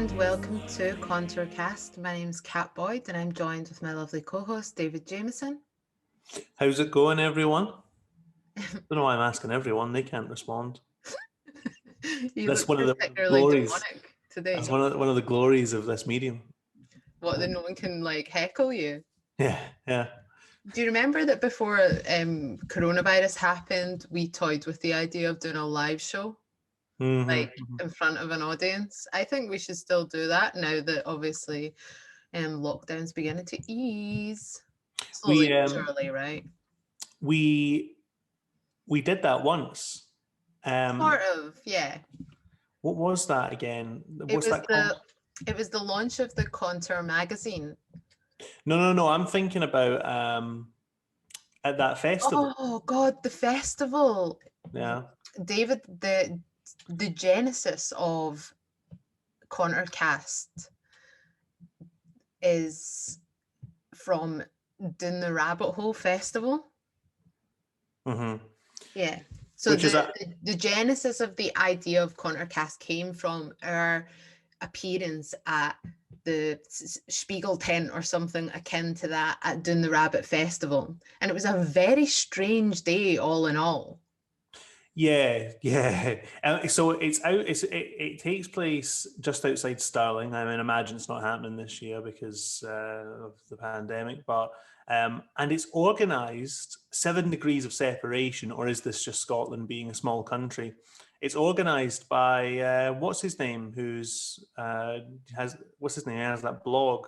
and welcome to Contourcast. My name's Kat Boyd and I'm joined with my lovely co-host David Jameson. How's it going, everyone? I don't know why I'm asking everyone. They can't respond. That's one of the glories today. That's one of the glories of this medium. What, that no one can heckle you? Yeah. Do you remember that before coronavirus happened, we toyed with the idea of doing a live show? In front of an audience? I think we should still do that now that obviously lockdown's beginning to ease. Slowly but surely, right? We did that once. Sort of, yeah. What was that again? It was the launch of the Contour magazine. No. I'm thinking about at that festival. Oh God, the festival. Yeah. David, the genesis of Contourcast is from doing the Rabbit Hole Festival. Mm-hmm. Yeah. So the genesis of the idea of Contourcast came from our appearance at the Spiegel tent or something akin to that at doing the Rabbit Festival. And it was a very strange day all in all. Yeah. So it's out. It takes place just outside Stirling. I mean, imagine it's not happening this year because of the pandemic. But and it's organised 7 degrees of separation, or is this just Scotland being a small country? It's organised by what's his name? He has that blog.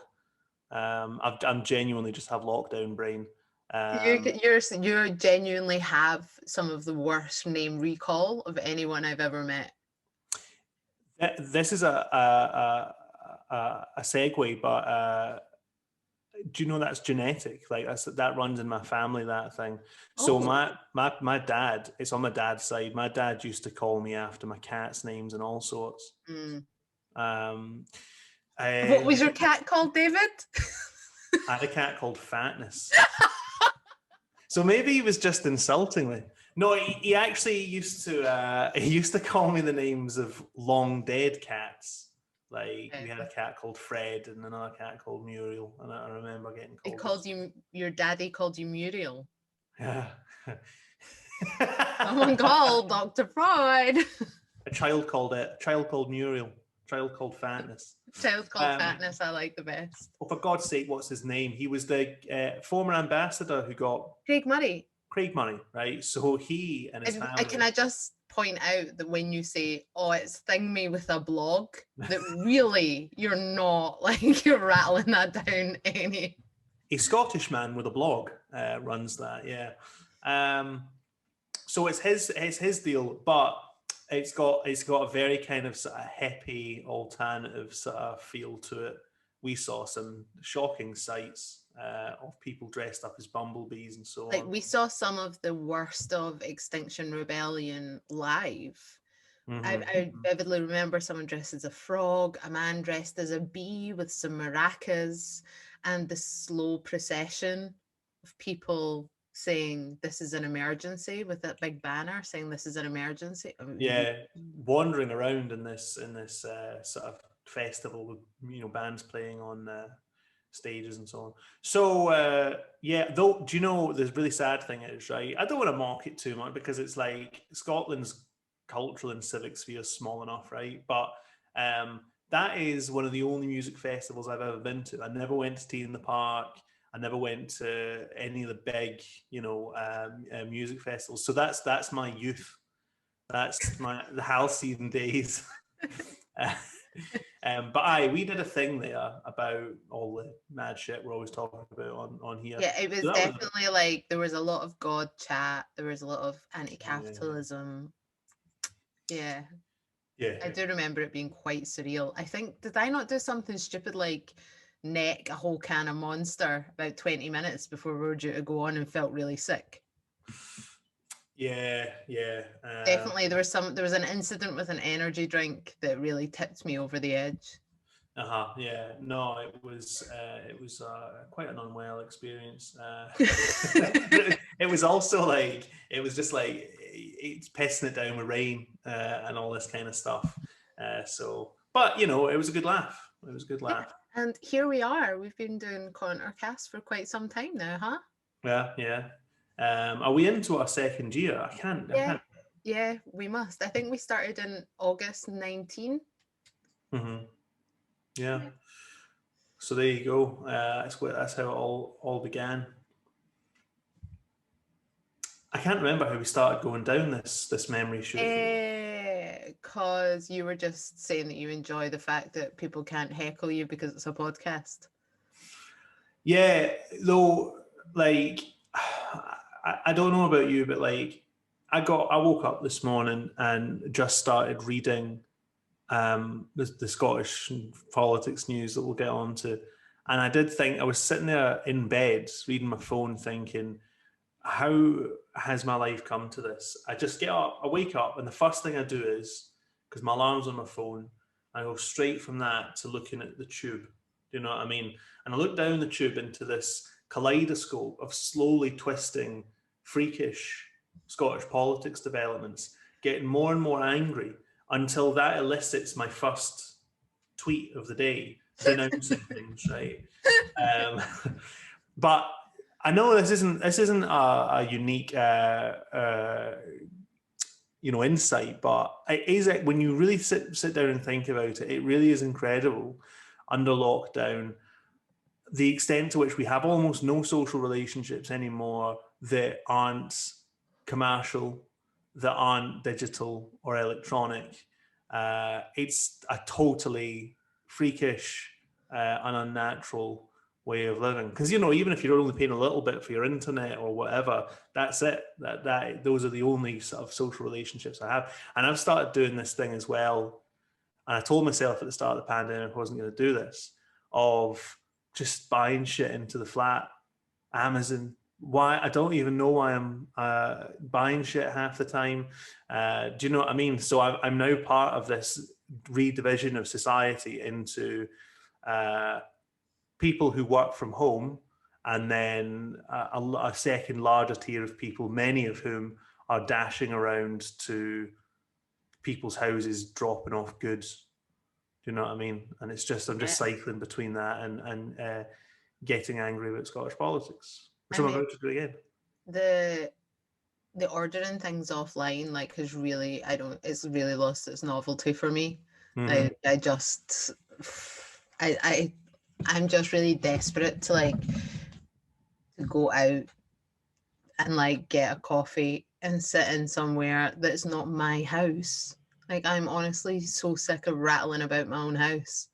I'm genuinely just have lockdown brain. You genuinely have some of the worst name recall of anyone I've ever met. This is a segue, but do you know that's genetic? Like that runs in my family, that thing. So my dad, it's on my dad's side. My dad used to call me after my cat's names and all sorts. What was your cat called, David? I had a cat called Fatness. So maybe he was just insulting me. No, he actually used to call me the names of long dead cats. Like we had a cat called Fred and another cat called Muriel, and I remember getting called. Your daddy called you Muriel. Yeah. Someone called Dr. Freud. A child called Muriel. Child called Fatness. Child called Fatness, I like the best. Oh, for God's sake, what's his name? He was the former ambassador who got... Craig Murray, right? So he and his family... Can I just point out that when you say, it's Thing Me with a blog, that really, you're not, you're rattling that down any... A Scottish man with a blog runs that, yeah. So it's his deal, but... It's got a very kind of sort of hippie, alternative sort of feel to it. We saw some shocking sights of people dressed up as bumblebees and so on. We saw some of the worst of Extinction Rebellion live. I vividly remember someone dressed as a frog, a man dressed as a bee with some maracas, and the slow procession of people saying this is an emergency with that big banner saying this is an emergency. Yeah, wandering around in this sort of festival with bands playing on stages and so on. So though, do you know the really sad thing is, right? I don't want to mock it too much because it's like Scotland's cultural and civic sphere is small enough, right? But that is one of the only music festivals I've ever been to. I never went to Tea in the Park. I never went to any of the big, music festivals. So that's my youth. That's the halcyon days. But we did a thing there about all the mad shit we're always talking about on here. Yeah, it was definitely there was a lot of God chat. There was a lot of anti-capitalism. Yeah. I do remember it being quite surreal. I think, did I not do something stupid like neck a whole can of Monster about 20 minutes before we were due to go on and felt really sick? Yeah. Definitely, there was an incident with an energy drink that really tipped me over the edge. Yeah. No, it was quite an unwell experience. It was also it's pissing it down with rain and all this kind of stuff. So But, you know, it was a good laugh. It was a good laugh. Yeah. And here we are. We've been doing Cornercast for quite some time now, huh? Yeah. Are we into our second year? I can't. Yeah, we must. I think we started in August 19. Mm-hmm. Yeah. So there you go. That's how it all began. I can't remember how we started going down this memory shoot. Because you were just saying that you enjoy the fact that people can't heckle you because it's a podcast. Yeah, though, like, I don't know about you, but like, I woke up this morning and just started reading the Scottish politics news that we'll get on to. And I did think, I was sitting there in bed reading my phone thinking, how has my life come to this? I just get up, I wake up, and the first thing I do is, because my alarm's on my phone, I go straight from that to looking at the tube. Do you know what I mean? And I look down the tube into this kaleidoscope of slowly twisting, freakish Scottish politics developments, getting more and more angry until that elicits my first tweet of the day, denouncing things, right? But I know this isn't a unique insight, but it is, when you really sit down and think about it, it really is incredible under lockdown the extent to which we have almost no social relationships anymore that aren't commercial, that aren't digital or electronic. It's a totally freakish and unnatural way of living, because, you know, even if you're only paying a little bit for your internet or whatever, that's it. That those are the only sort of social relationships I have. And I've started doing this thing as well, and I told myself at the start of the pandemic I wasn't going to do this, of just buying shit into the flat. Amazon. Why? I don't even know why I'm buying shit half the time. Do you know what I mean? So I'm now part of this redivision of society into people who work from home, and then a second larger tier of people, many of whom are dashing around to people's houses, dropping off goods. Do you know what I mean? And it's just, I'm just cycling between that and getting angry about Scottish politics, which I'm about to do again. The ordering things offline, like, has really, it's really lost its novelty for me. Mm-hmm. I'm just really desperate to, like, to go out and, like, get a coffee and sit in somewhere that's not my house. Like, I'm honestly so sick of rattling about my own house,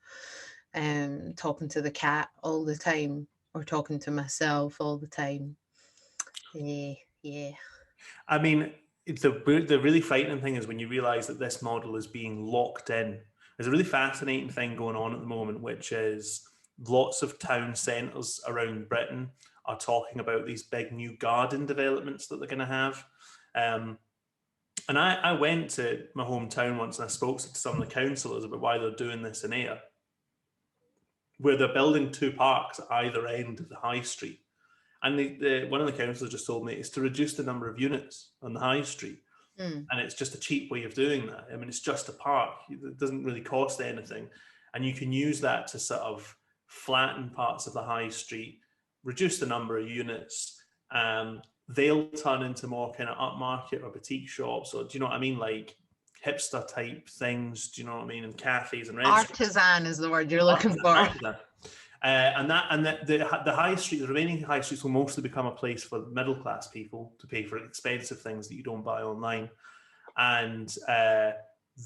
talking to the cat all the time, or talking to myself all the time. Yeah. I mean, the really frightening thing is when you realise that this model is being locked in. There's a really fascinating thing going on at the moment, which is lots of town centres around Britain are talking about these big new garden developments that they're going to have. And I went to my hometown once and I spoke to some of the councillors about why they're doing this in Ayr, where they're building two parks at either end of the high street. And one of the councillors just told me it's to reduce the number of units on the high street. And it's just a cheap way of doing that. I mean, it's just a park. It doesn't really cost anything. And you can use that to sort of flatten parts of the high street, reduce the number of units. They'll turn into more kind of upmarket or boutique shops, or do you know what I mean? Like hipster type things, do you know what I mean? And cafes and restaurants. Artisan is the word you're looking for. Artisan. The high street, the remaining high streets will mostly become a place for middle class people to pay for expensive things that you don't buy online, and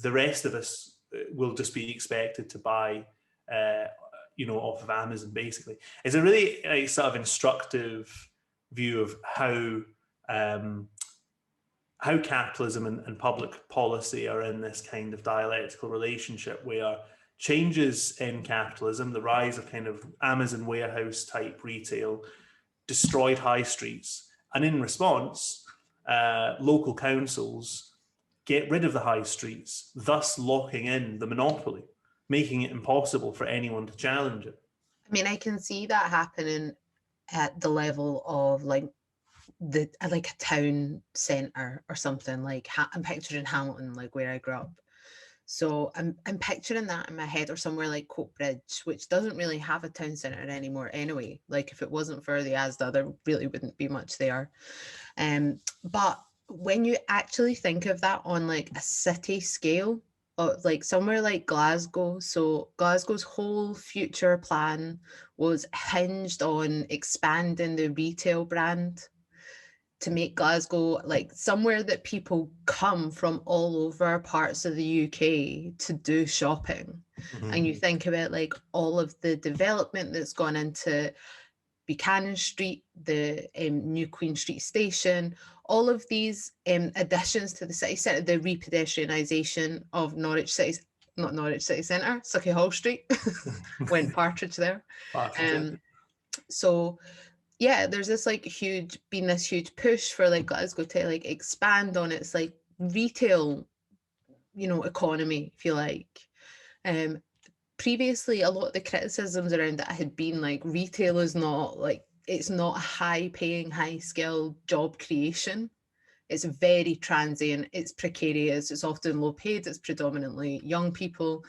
the rest of us will just be expected to buy, off of Amazon. Basically, it's a really sort of instructive view of how capitalism and public policy are in this kind of dialectical relationship where changes in capitalism, the rise of kind of Amazon warehouse type retail, destroyed high streets. And in response, local councils get rid of the high streets, thus locking in the monopoly, making it impossible for anyone to challenge it. I mean, I can see that happening at the level of like a town centre or something. Like I'm picturing Hamilton, like where I grew up. So I'm picturing that in my head, or somewhere like Coatbridge, which doesn't really have a town centre anymore anyway. Like if it wasn't for the Asda, there really wouldn't be much there. But when you actually think of that on like a city scale, like somewhere like Glasgow, so Glasgow's whole future plan was hinged on expanding the retail brand to make Glasgow like somewhere that people come from all over parts of the UK to do shopping. And you think about like all of the development that's gone into Buchanan Street, the new Queen Street station, all of these additions to the city centre, the repedestrianisation of Norwich City, not Norwich City Centre, Sucky Hall Street, went Partridge there. So yeah, there's this like been this huge push for like Glasgow to like expand on its like retail, economy, if you like. Previously, a lot of the criticisms around that had been like retail is not like, it's not high paying, high skill job creation. It's very transient, it's precarious, it's often low paid, it's predominantly young people.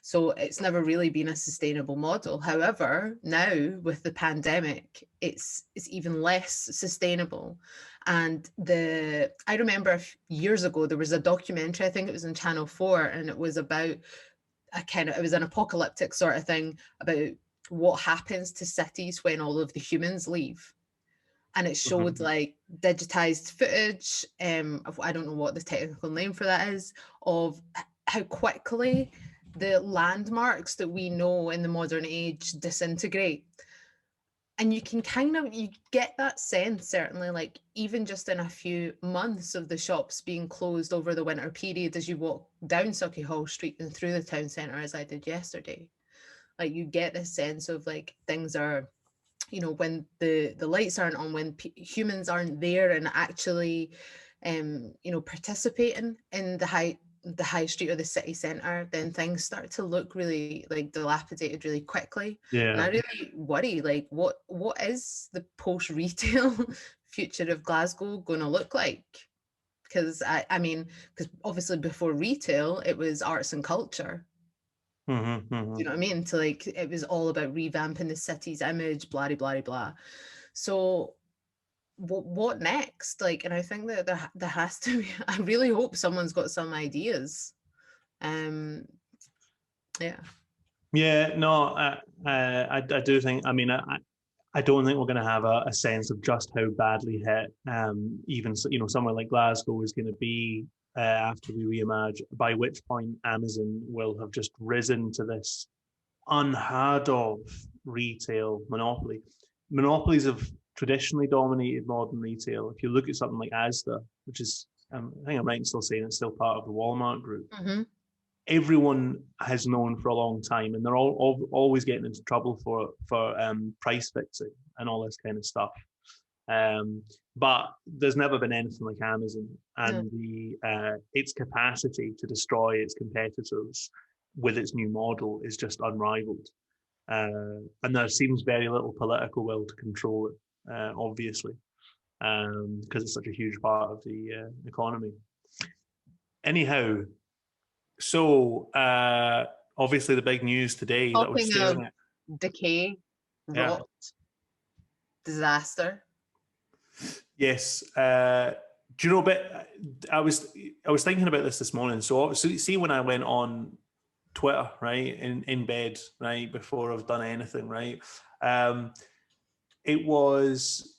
So it's never really been a sustainable model. However, now with the pandemic, it's even less sustainable. And I remember years ago, there was a documentary, I think it was on Channel 4, and it was about it was an apocalyptic sort of thing about what happens to cities when all of the humans leave. And it showed like digitized footage, I don't know what the technical name for that is, of how quickly the landmarks that we know in the modern age disintegrate. And you can you get that sense, certainly, like even just in a few months of the shops being closed over the winter period, as you walk down Sucky Hall Street and through the town centre, as I did yesterday, like you get this sense of like things are, when the lights aren't on, when humans aren't there and actually, participating in the high street or the city centre, then things start to look really like dilapidated really quickly. Yeah. And I really worry, like what is the post-retail future of Glasgow going to look like? Because because obviously before retail, it was arts and culture. Do you know what I mean? So like it was all about revamping the city's image, blah blah blah. So what next? Like, and I think that there has to be. I really hope someone's got some ideas. Yeah. Yeah. No. I do think. I mean, I don't think we're going to have a sense of just how badly hit, even somewhere like Glasgow is going to be after we reemerge. By which point, Amazon will have just risen to this unheard of retail monopoly. Monopolies have traditionally dominated modern retail. If you look at something like Asda, which is, I think I'm right in still saying it's still part of the Walmart group, everyone has known for a long time, and they're all always getting into trouble for price fixing and all this kind of stuff. But there's never been anything like Amazon, and its capacity to destroy its competitors with its new model is just unrivaled. And there seems very little political will to control it, obviously, because it's such a huge part of the economy. Anyhow, so obviously the big news today that we're staring at. Decay, rot, disaster. Yes. Do you know a bit? I was thinking about this morning. So obviously, see when I went on Twitter, right, in bed, right, before I've done anything, right, it was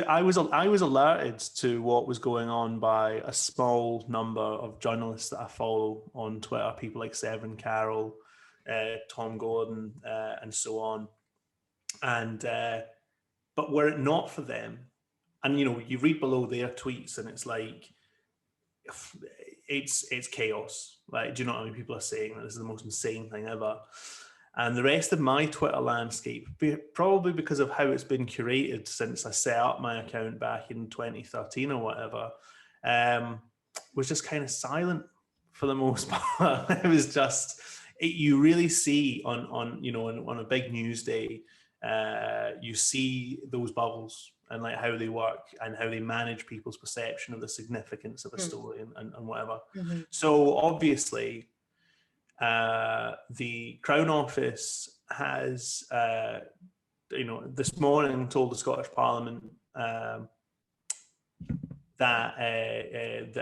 I was alerted to what was going on by a small number of journalists that I follow on Twitter, people like Severin Carroll, Tom Gordon, and so on. And but were it not for them, and you read below their tweets, and it's like it's chaos. Like, do you know what I mean? People are saying that this is the most insane thing ever. And the rest of my Twitter landscape, probably because of how it's been curated since I set up my account back in 2013 or whatever, was just kind of silent for the most part. It was just, you really see on a big news day, you see those bubbles and like how they work and how they manage people's perception of the significance of a story and whatever. Mm-hmm. So obviously, the Crown Office has, this morning told the Scottish Parliament that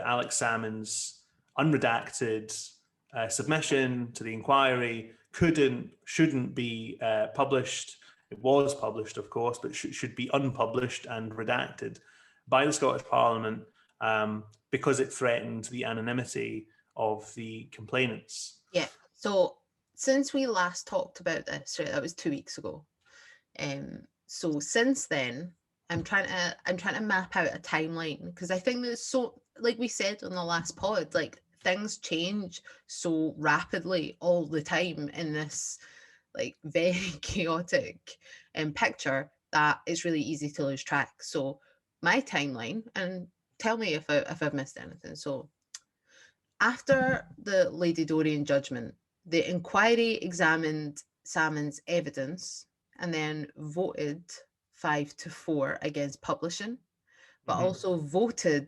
Alex Salmond's unredacted submission to the inquiry shouldn't be published. It was published, of course, but should be unpublished and redacted by the Scottish Parliament because it threatened the anonymity of the complainants. Yeah. So since we last talked about this, right, that was 2 weeks ago. So since then, I'm trying to map out a timeline, because I think that, so like we said on the last pod, like things change so rapidly all the time in this like very chaotic picture that it's really easy to lose track. So my timeline, and tell me if I've missed anything. So after the Lady Dorian judgment, the inquiry examined Salmond's evidence and then voted 5-4 against publishing, but also voted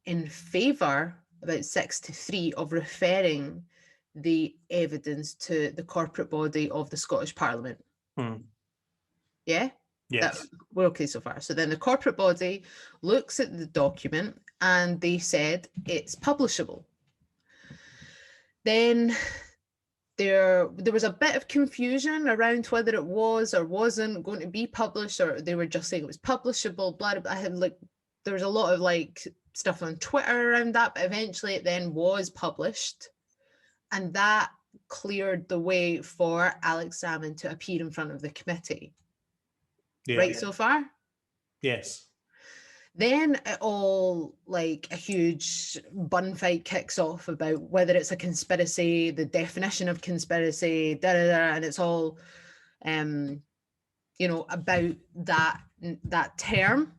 in favour, about 6-3, of referring the evidence to the corporate body of the Scottish Parliament. Yeah? Yes. We're okay so far. So then the corporate body looks at the document and they said it's publishable. Then there was a bit of confusion around whether it was or wasn't going to be published, or they were just saying it was publishable, blah, blah, blah. I had there was a lot of stuff on Twitter around that, but eventually it then was published, and that cleared the way for Alex Salmond to appear in front of the committee. Yeah. Right so far? Yes. Then it all, a huge bun fight kicks off about whether it's a conspiracy, the definition of conspiracy, and it's all, about that term.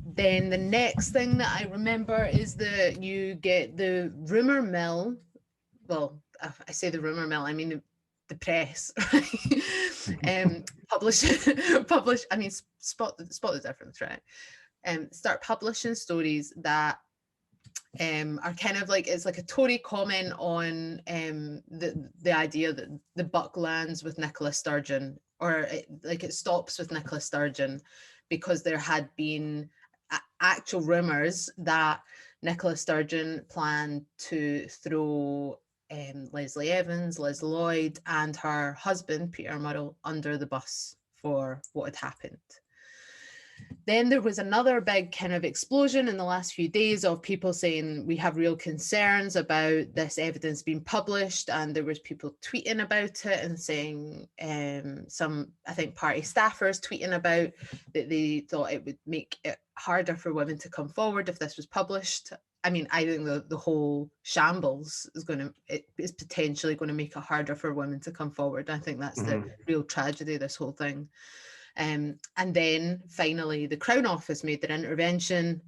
Then the next thing that I remember is that you get the rumour mill. Well, I say the rumour mill, I mean the press. Publish. I mean, spot the difference, right? Start publishing stories that are kind of it's like a Tory comment on the idea that the buck lands with Nicola Sturgeon, or it stops with Nicola Sturgeon, because there had been actual rumours that Nicola Sturgeon planned to throw Leslie Evans, Liz Lloyd, and her husband Peter Murrell under the bus for what had happened. Then there was another big kind of explosion in the last few days of people saying we have real concerns about this evidence being published, and there was people tweeting about it and saying some, I think, party staffers tweeting about that they thought it would make it harder for women to come forward if this was published. I mean, I think the whole shambles is potentially going to make it harder for women to come forward. I think that's the real tragedy of this whole thing. And then finally, the Crown Office made their intervention,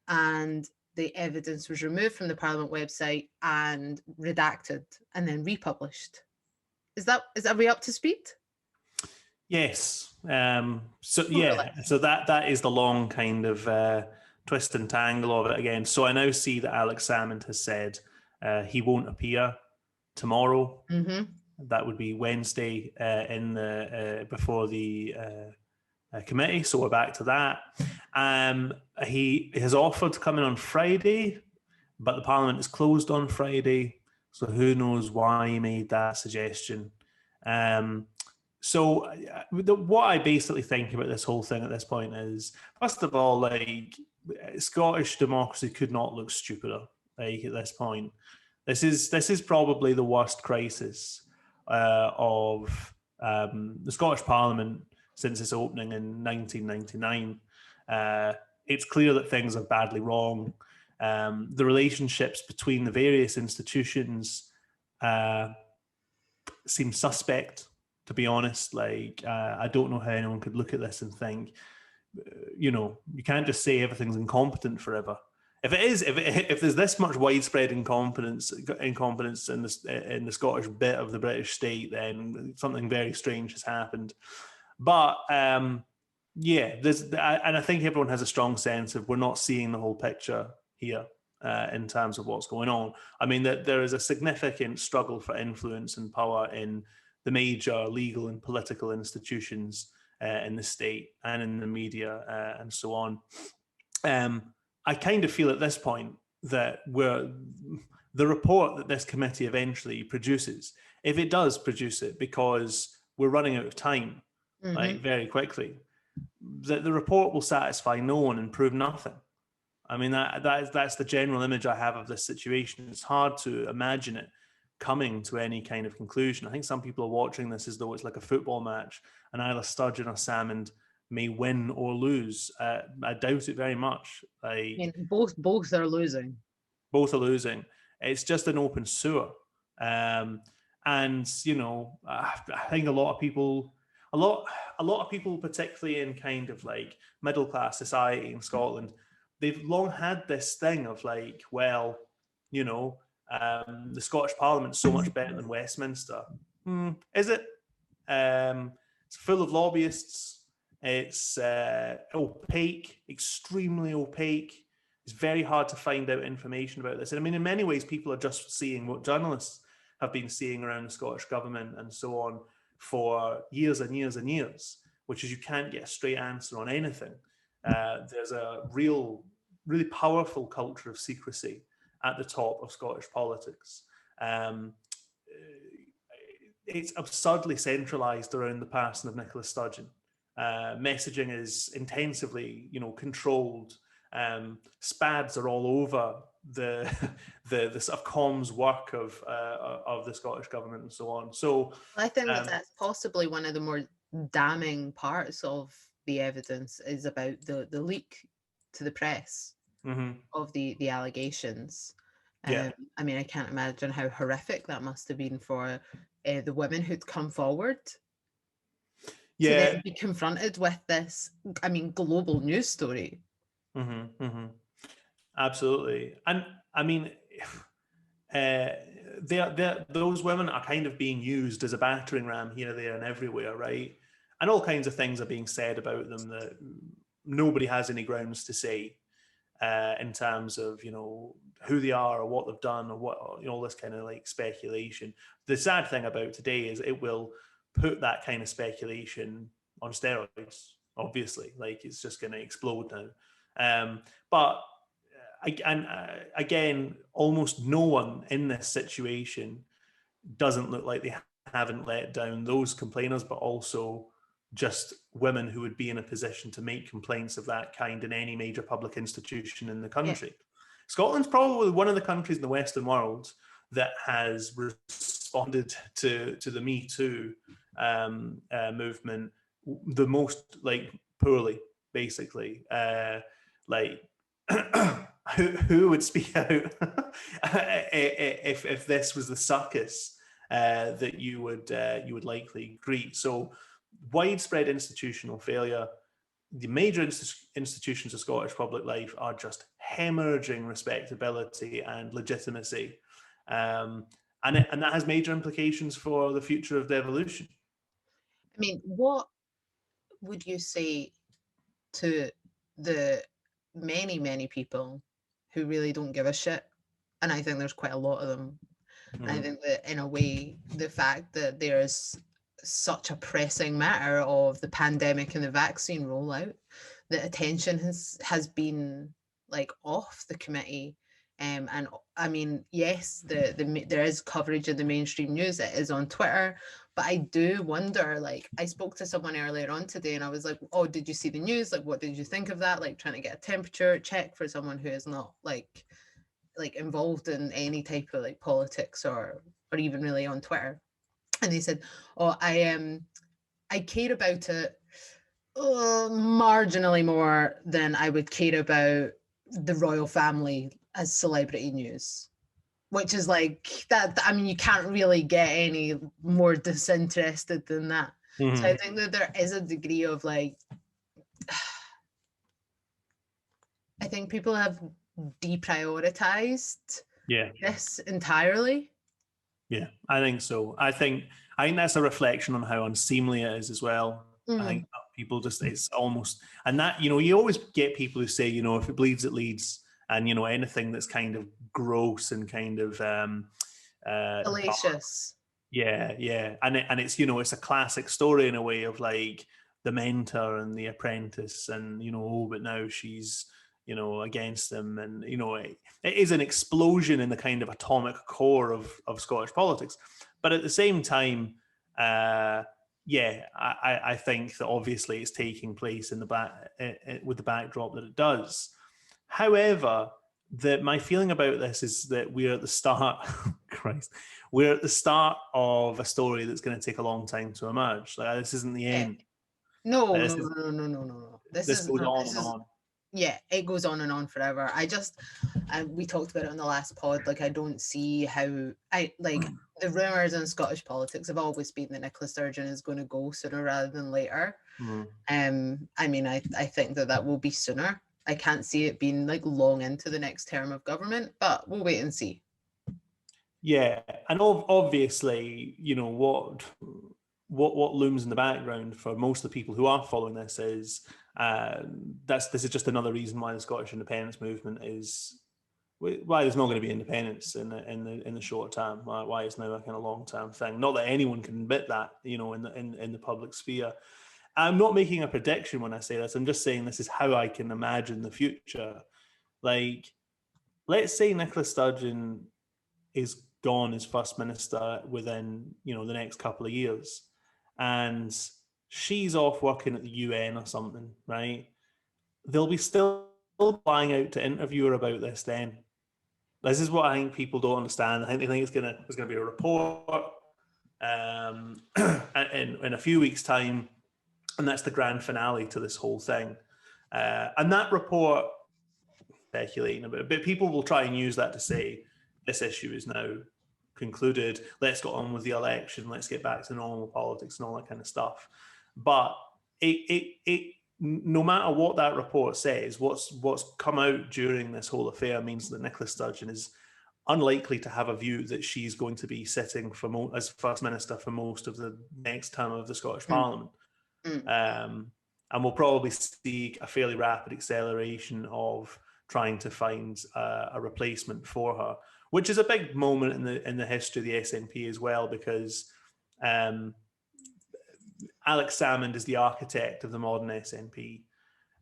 and the evidence was removed from the Parliament website and redacted and then republished. Are we up to speed? Yes. So that is the long kind of twist and tangle of it again. So I now see that Alex Salmond has said he won't appear tomorrow. That would be Wednesday before the committee. So we're back to that. He has offered to come in on Friday, but the Parliament is closed on Friday. So who knows why he made that suggestion. So what I basically think about this whole thing at this point is, first of all, Scottish democracy could not look stupider. At this point, this is probably the worst crisis of the Scottish Parliament since its opening in 1999. It's clear that things are badly wrong. The relationships between the various institutions seem suspect, to be honest. I don't know how anyone could look at this and think, you can't just say everything's incompetent forever. if there's this much widespread incompetence in the Scottish bit of the British state, then something very strange has happened. But yeah, and I think everyone has a strong sense of we're not seeing the whole picture here in terms of what's going on. I mean, that there is a significant struggle for influence and power in the major legal and political institutions in the state and in the media and so on. I kind of feel at this point that the report that this committee eventually produces, if it does produce it, because we're running out of time, like very quickly, that the report will satisfy no one and prove nothing. I mean, that's the general image I have of this situation. It's hard to imagine it coming to any kind of conclusion. I think some people are watching this as though it's like a football match, and either Sturgeon or Salmond may win or lose. I doubt it very much. Both are losing. Both are losing. It's just an open sewer. And you know, I think a lot of people, particularly in kind of like middle class society in Scotland, they've long had this thing of like, well, you know, the Scottish Parliament's so much better than Westminster. Is it? It's full of lobbyists. It's opaque, extremely opaque. It's very hard to find out information about this. And I mean, in many ways, people are just seeing what journalists have been seeing around the Scottish government and so on for years and years and years, which is you can't get a straight answer on anything. There's a really powerful culture of secrecy at the top of Scottish politics. It's absurdly centralised around the person of Nicola Sturgeon. Messaging is intensively, you know, controlled. Spads are all over the sort of comms work of the Scottish government and so on. So I think that's possibly one of the more damning parts of the evidence is about the leak to the press of the allegations. I mean, I can't imagine how horrific that must have been for the women who'd come forward. To then be confronted with this, I mean, global news story. Absolutely. And I mean, those women are kind of being used as a battering ram here, there, and everywhere, right? And all kinds of things are being said about them that nobody has any grounds to say in terms of, you know, who they are or what they've done or what, you know, all this kind of like speculation. The sad thing about today is it will put that kind of speculation on steroids, obviously. Like, it's just going to explode now. But again, almost no one in this situation doesn't look like they haven't let down those complainers, but also just women who would be in a position to make complaints of that kind in any major public institution in the country. Yeah. Scotland's probably one of the countries in the Western world that has responded to the Me Too movement the most, like, poorly, basically. Like, who would speak out if this was the circus that you would likely greet? So widespread institutional failure. The major institutions of Scottish public life are just hemorrhaging respectability and legitimacy, and that has major implications for the future of devolution. I mean, what would you say to the many people who really don't give a shit? And I think there's quite a lot of them. Mm. I think that in a way, the fact that there is such a pressing matter of the pandemic and the vaccine rollout, the attention has been like off the committee. And I mean, yes, there is coverage in the mainstream news. It is on Twitter, but I do wonder, like, I spoke to someone earlier on today and I was like, oh, did you see the news? Like, what did you think of that? Like, trying to get a temperature check for someone who is not like involved in any type of like politics or even really on Twitter. And they said, oh, I care about it marginally more than I would care about the royal family as celebrity news, which is like that. I mean, you can't really get any more disinterested than that. Mm-hmm. So I think that there is a degree of like, I think people have deprioritized Yeah. this entirely. Yeah, I think so. I think that's a reflection on how unseemly it is as well. I think that people just, it's almost, and that, you know, you always get people who say, you know, if it bleeds, it leads, and, you know, anything that's kind of gross and kind of Salacious. yeah, and it's, you know, it's a classic story in a way of like the mentor and the apprentice, and, you know, oh, but now she's, you know, against them, and, you know, it is an explosion in the kind of atomic core of Scottish politics, but at the same time, yeah, I think that obviously it's taking place in the back with the backdrop that it does. However, my feeling about this is that we're at the start. Christ, we're at the start of a story that's going to take a long time to emerge. Like, this isn't the end. No, Like, no. This goes on and on. Yeah, it goes on and on forever. We talked about it on the last pod. Like, I don't see how the rumors in Scottish politics have always been that Nicola Sturgeon is going to go sooner rather than later. I mean, I think that will be sooner. I can't see it being like long into the next term of government, but we'll wait and see. Yeah, and obviously, you know, what looms in the background for most of the people who are following this is this is just another reason why the Scottish independence movement is why there's not going to be independence in the short term. Why it's now a kind of long term thing. Not that anyone can admit that, you know, in the public sphere. I'm not making a prediction when I say this. I'm just saying this is how I can imagine the future. Like, let's say Nicola Sturgeon is gone as First Minister within, you know, the next couple of years, and she's off working at the UN or something, right? They'll be still flying out to interview her about this then. This is what I think people don't understand. I think they think there's gonna be a report in a few weeks' time, and that's the grand finale to this whole thing. And that report, speculating about it, but people will try and use that to say this issue is now concluded. Let's get on with the election. Let's get back to normal politics and all that kind of stuff. But it no matter what that report says, what's come out during this whole affair means that Nicola Sturgeon is unlikely to have a view that she's going to be sitting as First Minister for most of the next term of the Scottish Parliament. And we'll probably see a fairly rapid acceleration of trying to find a replacement for her, which is a big moment in the history of the SNP as well, because Alex Salmond is the architect of the modern SNP,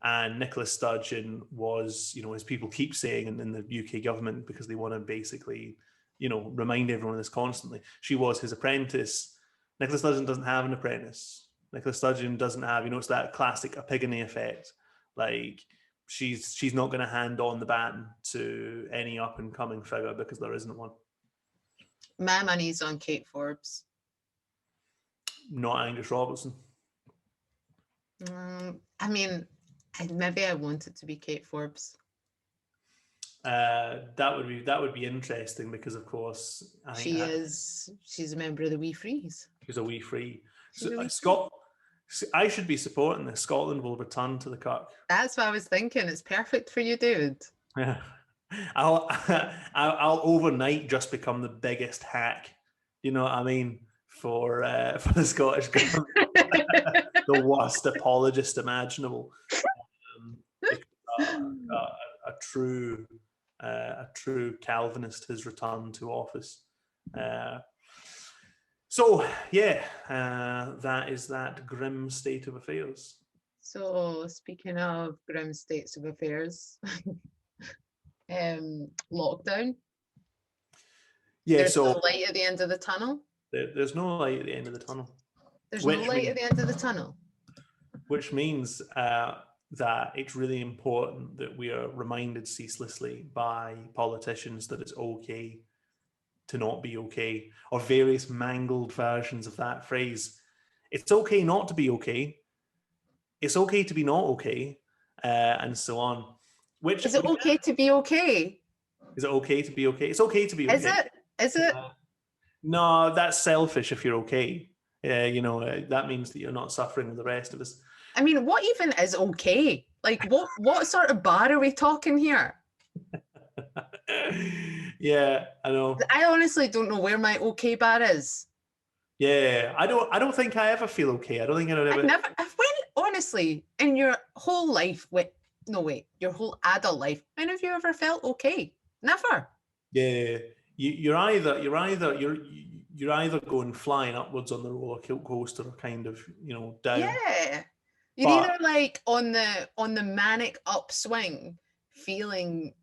and Nicola Sturgeon was, you know, as people keep saying in the UK government, because they want to basically, you know, remind everyone of this constantly, she was his apprentice. Nicola Sturgeon doesn't have an apprentice. Nicola Sturgeon doesn't have, you know, it's that classic Epigony effect. Like, she's not going to hand on the baton to any up and coming figure because there isn't one. My money's on Kate Forbes. Not Angus Robertson. I mean, maybe I want it to be Kate Forbes. That would be interesting because, of course, she's a member of the Wee Frees. She's a Wee Free. So, I should be supporting this. Scotland will return to the Kirk. That's what I was thinking. It's perfect for you, David. Yeah, I'll overnight just become the biggest hack. You know what I mean? For the Scottish government, the worst apologist imaginable. A true Calvinist has returned to office. So yeah, that is that grim state of affairs. So speaking of grim states of affairs, lockdown. Yeah, there's no light at the end of the tunnel. There's no light at the end of the tunnel. There's no light at the end of the tunnel. Which means that it's really important that we are reminded ceaselessly by politicians that it's okay to not be okay, or various mangled versions of that phrase. It's okay not to be okay. It's okay to be not okay, and so on. Is it okay to be okay? Is it okay to be okay? It's okay to be okay. Is it? No, that's selfish if you're okay. You know, that means that you're not suffering with the rest of us. I mean, what even is okay? Like, what sort of bar are we talking here? Yeah, I know. I honestly don't know where my okay bar is. Yeah, I don't think I ever feel okay. I don't think I would ever. When, honestly, in your whole life, no wait, your whole adult life, when have you ever felt okay? Never. Yeah, you're either going flying upwards on the roller coaster or kind of down. Yeah. You're But either like on the manic upswing, feeling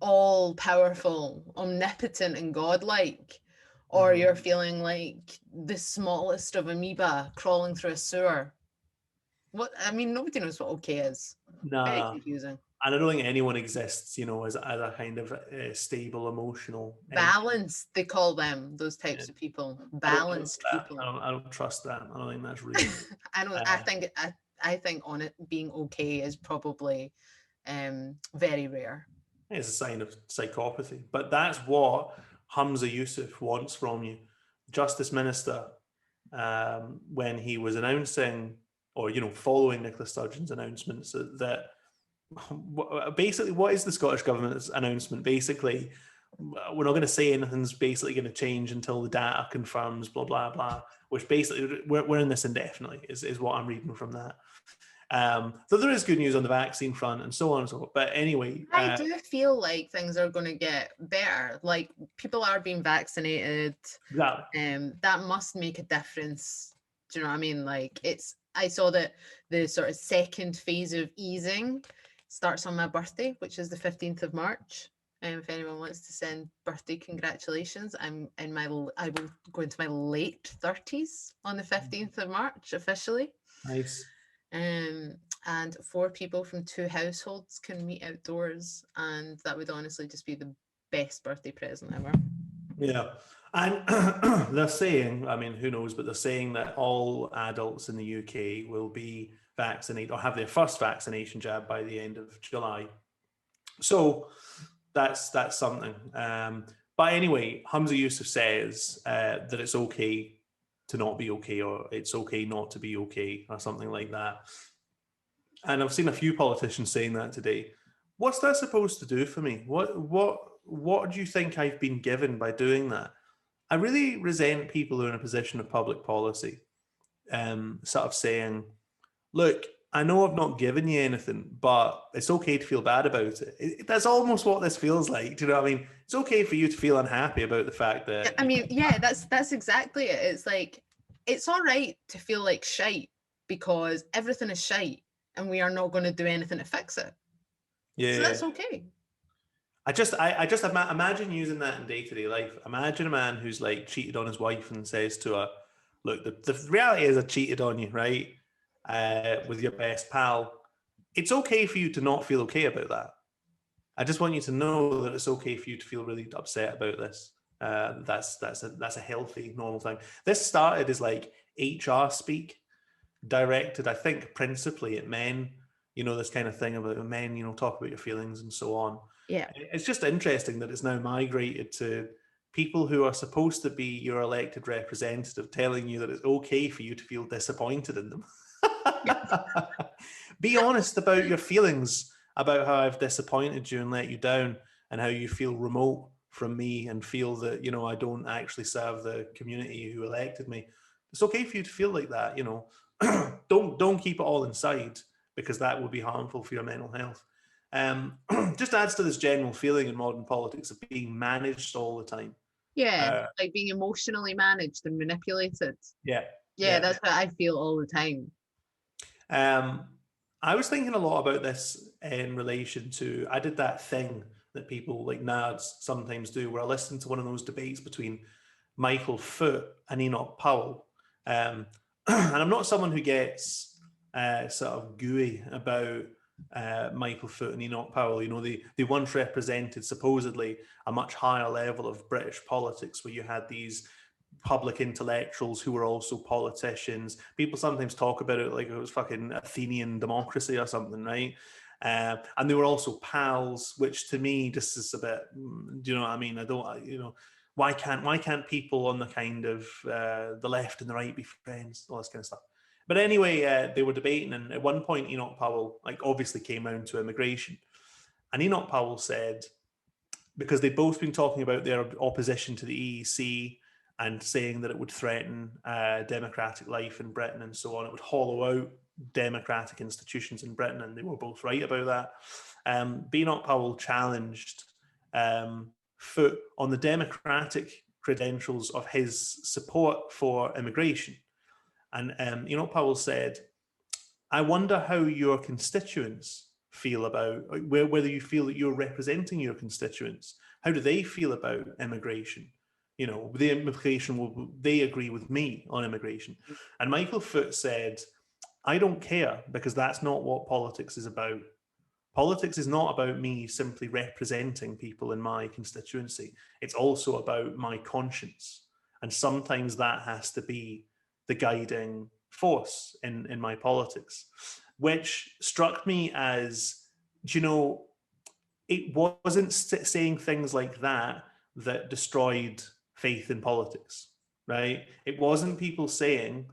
all powerful, omnipotent, and godlike, or you're feeling like the smallest of amoeba crawling through a sewer. Nobody knows what okay is. Very nah, confusing. and I don't think anyone exists, as a kind of stable emotional entity. Balance, they call them, those Yeah. types of people. I don't trust Balanced that. people. I don't trust that. I don't think that's real. I don't. Uh, I think on it being okay is probably very rare. it's a sign of psychopathy, but that's what Hamza Yusuf wants from you, Justice Minister, when he was announcing, or following Nicola Sturgeon's announcements that basically, what is the Scottish Government's announcement? Basically, we're not going to say anything's basically going to change until the data confirms blah blah blah, which basically we're in this indefinitely is what I'm reading from that. So there is good news on the vaccine front and so on and so forth. But anyway, I do feel like things are going to get better. Like people are being vaccinated. exactly. That must make a difference. Do you know what I mean? Like I saw that the sort of second phase of easing starts on my birthday, which is the 15th of March. If anyone wants to send birthday congratulations, I will go into my late 30s on the 15th of March officially. Nice. And 4 people from 2 households can meet outdoors, and that would honestly just be the best birthday present ever. Yeah. And they're saying, I mean, who knows, but they're saying that all adults in the UK will be vaccinated or have their first vaccination jab by the end of July. So that's something. But anyway, Hamza Yusuf says that it's okay to not be okay, or it's okay not to be okay, or something like that. And I've seen a few politicians saying that today. What's that supposed to do for me? What do you think I've been given by doing that? I really resent people who are in a position of public policy, sort of saying, look, I know I've not given you anything, but it's okay to feel bad about it. That's almost what this feels like. Do you know what I mean? It's okay for you to feel unhappy about the fact that... That's exactly it. It's like, it's all right to feel like shite because everything is shite and we are not going to do anything to fix it. Yeah. So that's okay. I just imagine using that in day-to-day life. Imagine a man who's like cheated on his wife and says to her, look, the reality is I cheated on you, right? With your best pal. It's okay for you to not feel okay about that. I just want you to know that it's okay for you to feel really upset about this. That's a healthy, normal thing. This started as like HR speak, directed, I think, principally at men. This kind of thing about men, talk about your feelings and so on. Yeah. It's just interesting that it's now migrated to people who are supposed to be your elected representative telling you that it's okay for you to feel disappointed in them. Be honest about your feelings about how I've disappointed you and let you down, and how you feel remote from me and feel that, I don't actually serve the community who elected me. It's okay for you to feel like that, don't keep it all inside, because that will be harmful for your mental health. Just adds to this general feeling in modern politics of being managed all the time. Yeah, like being emotionally managed and manipulated. Yeah. That's what I feel all the time. I was thinking a lot about this in relation to, I did that thing that people like nerds sometimes do, where I listened to one of those debates between Michael Foot and Enoch Powell. And I'm not someone who gets sort of gooey about Michael Foot and Enoch Powell. They once represented supposedly a much higher level of British politics, where you had these public intellectuals who were also politicians. People sometimes talk about it like it was fucking Athenian democracy or something, right? And they were also pals, which to me just is a bit, do you know what I mean? I don't, why can't people on the kind of the left and the right be friends, all this kind of stuff. But anyway, they were debating, and at one point Enoch Powell obviously came round to immigration, and Enoch Powell said, because they've both been talking about their opposition to the EEC and saying that it would threaten democratic life in Britain and so on. It would hollow out democratic institutions in Britain, and they were both right about that. Enoch Powell challenged Foot on the democratic credentials of his support for immigration. And Enoch Powell said, I wonder how your constituents feel about, whether you feel that you're representing your constituents. How do they feel about immigration? You know, the implication, will they agree with me on immigration? And Michael Foot said, I don't care, because that's not what politics is about. Politics is not about me simply representing people in my constituency. It's also about my conscience. And sometimes that has to be the guiding force in my politics, which struck me as, you know, it wasn't saying things like that that destroyed faith in politics, right? It wasn't people saying,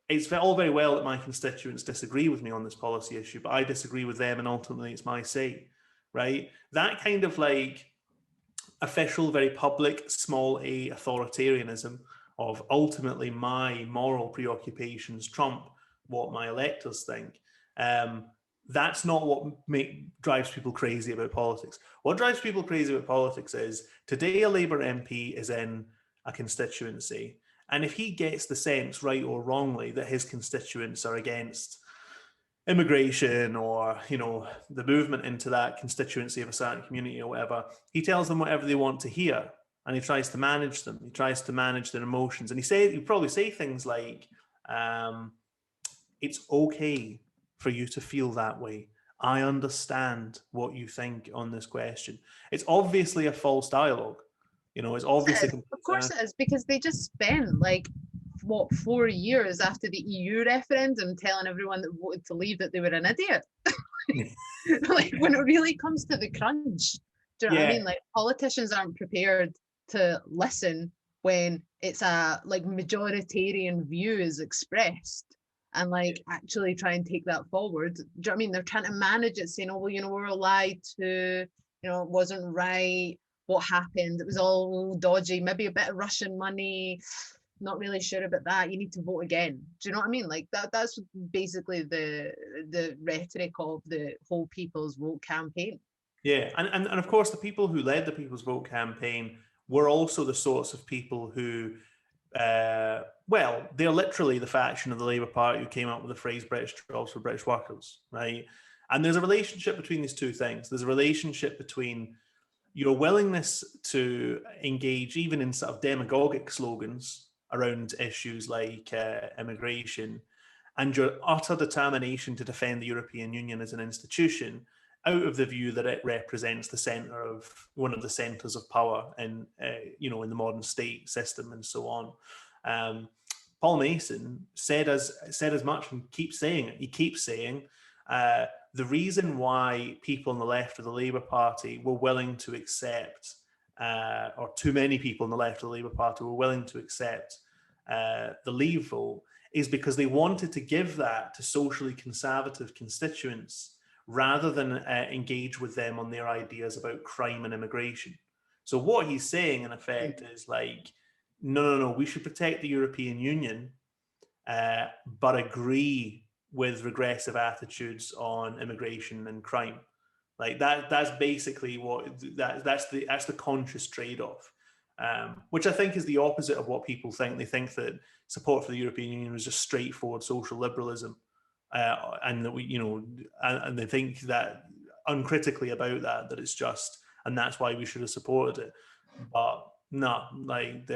it's all very well that my constituents disagree with me on this policy issue, but I disagree with them and ultimately it's my say, right? That kind of like official, very public, small a authoritarianism of ultimately my moral preoccupations trump what my electors think. That's not what drives people crazy about politics. What drives people crazy about politics is today a Labour MP is in a constituency, and if he gets the sense, right or wrongly, that his constituents are against immigration or, you know, the movement into that constituency of a certain community or whatever, he tells them whatever they want to hear, and he tries to manage them. He tries to manage their emotions, and he probably say things like, "It's okay for you to feel that way. I understand what you think on this question." It's obviously a false dialogue. You know, it's obviously. Of course it is, because they just spent like 4 years after the EU referendum telling everyone that voted to leave that they were an idiot. Like when it really comes to the crunch, do you know what I mean? Like politicians aren't prepared to listen when it's a like majoritarian view is expressed, and like actually try and take that forward. Do you know what I mean? They're trying to manage it, saying, oh well, you know, we were lied to, you know, it wasn't right. What happened? It was all dodgy, maybe a bit of Russian money, not really sure about that. You need to vote again. Do you know what I mean? Like that's basically the rhetoric of the whole People's Vote campaign. Yeah, and of course the people who led the People's Vote campaign were also the sorts of people who, well, they're literally the faction of the Labour Party who came up with the phrase British jobs for British workers, right? And there's a relationship between these two things. There's a relationship between your willingness to engage even in sort of demagogic slogans around issues like immigration, and your utter determination to defend the European Union as an institution out of the view that it represents the center of one of the centers of power in, you know, in the modern state system and so on. Paul Mason said as much and keeps saying it. He keeps saying, the reason why people on the left of the Labour Party were willing to accept, or too many people on the left of the Labour Party were willing to accept the Leave vote, is because they wanted to give that to socially conservative constituents rather than engage with them on their ideas about crime and immigration. So what he's saying, in effect, is like, no, we should protect the European Union, but agree with regressive attitudes on immigration and crime. Like that's basically what that's the conscious trade-off, which I think is the opposite of what people think. They think that support for the European Union is just straightforward social liberalism, and that we, you know, and they think that uncritically about that it's just, and that's why we should have supported it. But no, like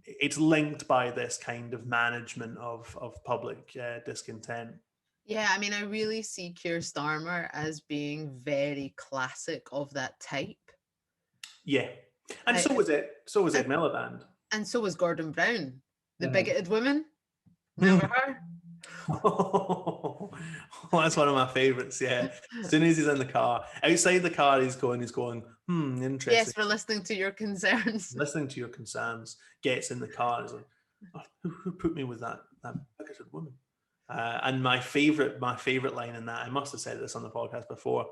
it's linked by this kind of management of public discontent. Yeah, I mean, I really see Keir Starmer as being very classic of that type. Yeah, and so was Ed Miliband. And so was Gordon Brown, the bigoted woman. Remember her? Oh, that's one of my favorites. Yeah, as soon as he's in the car, outside the car, he's going, interesting. Yes, we're listening to your concerns. Listening to your concerns. Gets in the car, and is like, oh, who put me with that bigoted woman? And my favorite line in that, I must have said this on the podcast before.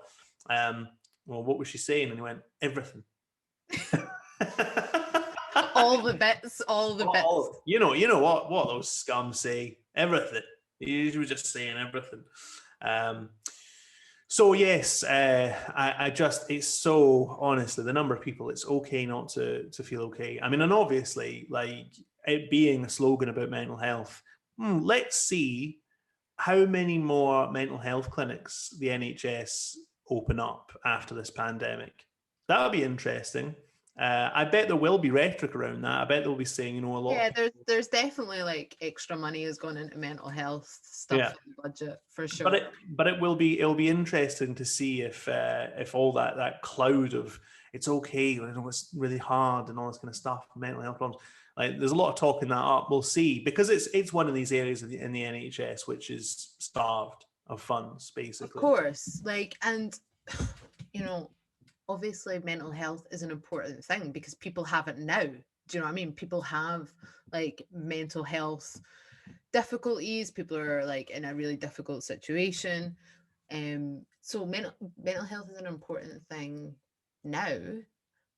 Well, what was she saying? And he went, everything. All the bits, all the bits. You know what those scum say. Everything. You were just saying everything. So yes, I just, it's so, honestly, the number of people, it's okay not to feel okay. I mean, and obviously, like, it being a slogan about mental health, let's see how many more mental health clinics the NHS open up after this pandemic. That would be interesting. I bet there will be rhetoric around that. I bet they'll be saying, you know, a lot. Yeah, there's definitely like extra money is going into mental health stuff in the budget for sure. But it'll be interesting to see if all that cloud of it's okay, you know, it's really hard and all this kind of stuff, mental health problems. Like, there's a lot of talking that up. We'll see, because it's one of these areas in the NHS which is starved of funds, basically. Of course, like, and you know, obviously mental health is an important thing because people have it now. Do you know what I mean? People have like mental health difficulties. People are like in a really difficult situation. So mental health is an important thing now.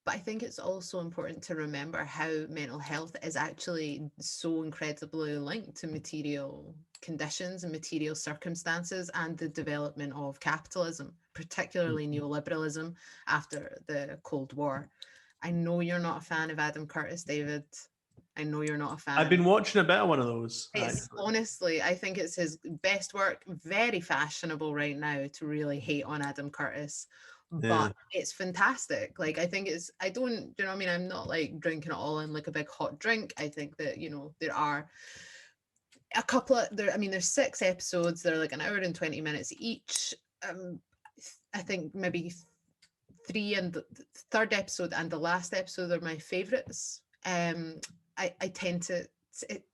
But I think it's also important to remember how mental health is actually so incredibly linked to material conditions and material circumstances and the development of capitalism, particularly neoliberalism after the Cold War. I know you're not a fan of Adam Curtis, David. I know you're not a fan. I've been watching a bit of one of those. It's honestly, I think it's his best work. Very fashionable right now to really hate on Adam Curtis. But it's fantastic. Like, I think it's, I don't, you know what I mean? I'm not like drinking it all in like a big hot drink. I think that, you know, there are a couple of, I mean, there's 6 episodes. They're like an hour and 20 minutes each. I think maybe 3 and the third episode and the last episode are my favorites. I tend to,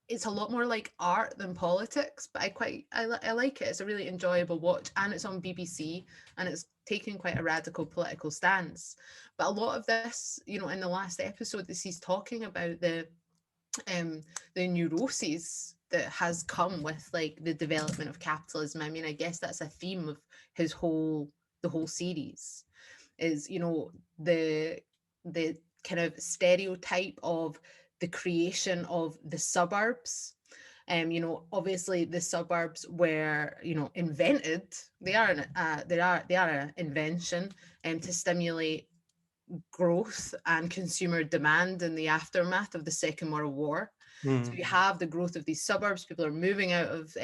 it's a lot more like art than politics, but I like it. It's a really enjoyable watch, and it's on BBC, and it's taking quite a radical political stance. But a lot of this, you know, in the last episode, this he's talking about the neuroses that has come with like the development of capitalism. I mean, I guess that's a theme of the whole series, is, you know, the kind of stereotype of the creation of the suburbs. You know, obviously the suburbs were, you know, invented. They are an invention to stimulate growth and consumer demand in the aftermath of the Second World War. So you have the growth of these suburbs. People are moving out of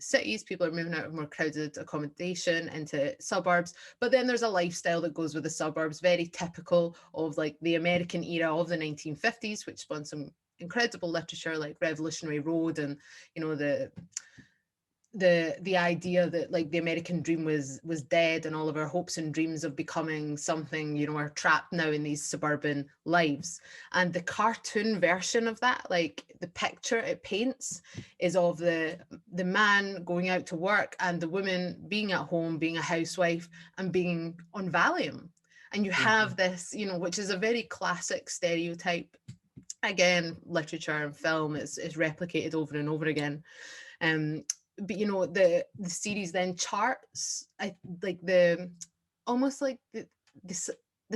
cities. People are moving out of more crowded accommodation into suburbs. But then there's a lifestyle that goes with the suburbs, very typical of like the American era of the 1950s, which spawned some incredible literature like Revolutionary Road, and, you know, the idea that like the American dream was dead, and all of our hopes and dreams of becoming something, you know, are trapped now in these suburban lives. And the cartoon version of that, like the picture it paints, is of the man going out to work and the woman being at home, being a housewife and being on Valium. And you have this, you know, which is a very classic stereotype. Again, literature and film is replicated over and over again. But, you know, the series then charts like the almost like the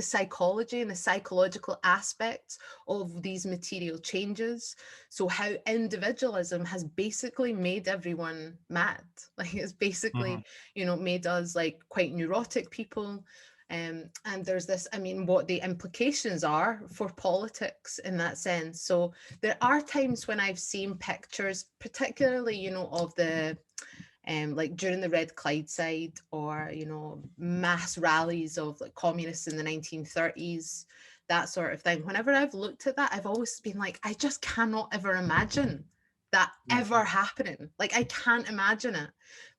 psychology and the psychological aspects of these material changes. So how individualism has basically made everyone mad. Like, it's basically, you know, made us like quite neurotic people. And there's this, I mean, what the implications are for politics in that sense. So there are times when I've seen pictures, particularly, you know, of the like during the Red Clydeside, or, you know, mass rallies of like communists in the 1930s, that sort of thing. Whenever I've looked at that, I've always been like, I just cannot ever imagine that ever happening. Like, I can't imagine it,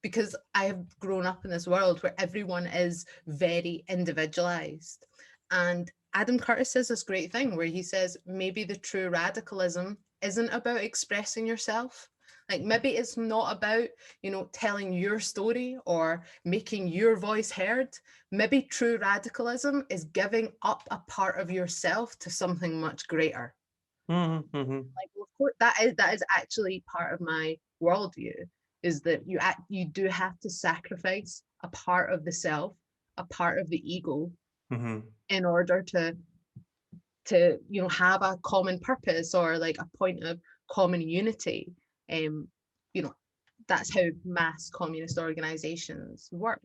because I have grown up in this world where everyone is very individualized. And Adam Curtis says this great thing where he says maybe the true radicalism isn't about expressing yourself. Like, maybe it's not about, you know, telling your story or making your voice heard. Maybe true radicalism is giving up a part of yourself to something much greater. Like, well, of course, that is actually part of my worldview, is that you do have to sacrifice a part of the self, a part of the ego, in order to to, you know, have a common purpose or like a point of common unity. You know, that's how mass communist organizations worked.